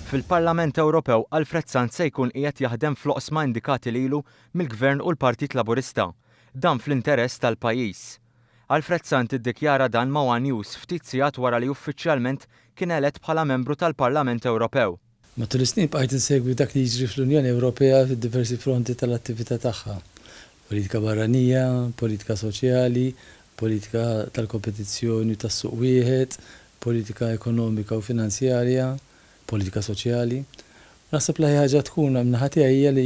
Fil-Parlament Ewropew Alfred Sanz se jkun qiegħed jaħdem fl-oqsma indikati lilu mill-Gvern u l-Partit Laburista, dan fl-interess tal-pajjiż. Alfred Sanz iddikjara dan ma' One News ftit sigħat wara li uffiċjalment kien elett bħala membru tal-Parlament Ewropew. Matul is-snin bqajt insegwi dak li jiġri fl-Unjoni Ewropea fid-diversi fronti tal-attività tagħha. Politika barranija, politika soċjali, politika tal-kompetizzjoni tas-suq wieħed, politika ekonomika u finanzjarja, politika soċjali. Naħseb li ħaġa tkun minnaħa tiegħi hija li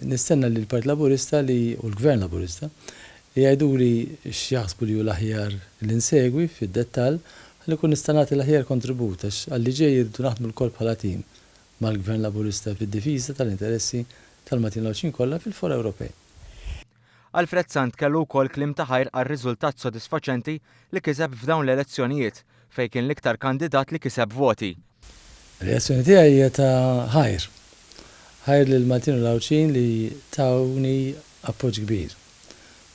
nistenna li l-Partit Laburista u l-Gvern Laburista li jgħiduli x'jaħsbu li hu l-aħjar li nsegwi fid-dettall ħalli kun nista' nagħti l-aħjar kontribut għax għalli ġej jirdu naħdmu l-kol bħala tim mal-Gvern Laburista fid-difiża tal-interessi tal-Maltin kollha fil-fora Ewropej. Alfred Sanz kellu wkoll kliem ta' ħajr għar-riżultat sodisfaċenti li kiseb f'dawn l-elezzjonijiet fejn kien l-iktar kandidat li kiseb voti. Reazzjoni tiegħi hija ta' ħajr. Ħajr lil Maltin u Lawċin li tawni appoġġ kbir.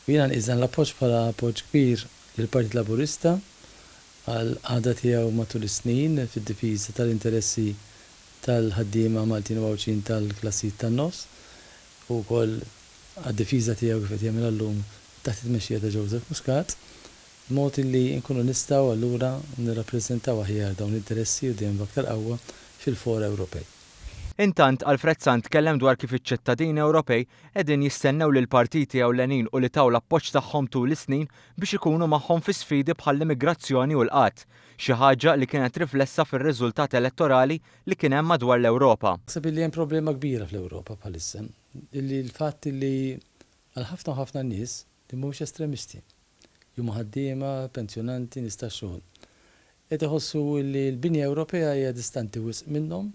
U jiena nqiżan l-appoġġ bħala appoġġ kbir lill-Partit Laburista għal għada tiegħu matul is-snin fid-difiża tal-interessi tal-ħaddiema Maltin u Lawċin tal-klassijiet tan-nofs u wkoll għad-difiża tiegħu kif qed jagħmel llum taħt it-tmexxija ta' Joseph Muscat, mod li nkunu nistgħu allura nirrappreżentaw aħjar dawn l-interessi u dejjem b'aktar qawwa fil-fora Ewropej. Intant Alfred Sanz tkellem dwar kif iċ-ċittadini Ewropej qegħdin jistennew lil partiti ewlenin u li taw l-appoġġ tagħhom tul is-snin biex ikunu magħhom fi sfidi bħall-immigrazzjoni u l-qatt, xi ħaġa li kienet riflessa fir-riżultat elettorali li kien hemm madwar l-Ewropa. Naħseb li hemm problema kbira fl-Ewropa bħalissa, illi l-fatt li għal ħafna nies li mhumiex estremisti, huma ħaddiema, pensjonanti, nies tax-xogħol. Qed iħossu li l-binja Ewropea hija distanti wisq minnhom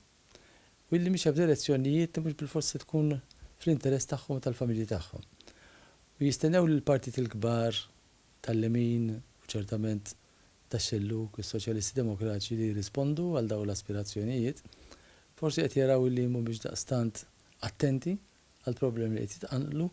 u illi mhix f'direzzjonijiet li mhux bil-forsi tkun fl-interess tagħhom u tal-familji tagħhom. U jistennew li l-partit il-kbar tal-lemin u ċertament tax-xelluk, is-Soċjalisti Demokratiċi li jirrispondu għal dawn l-aspirazzjonijiet, forsi qed jaraw li mhumiex daqstant attenti għal problemi li qed jitqanqlu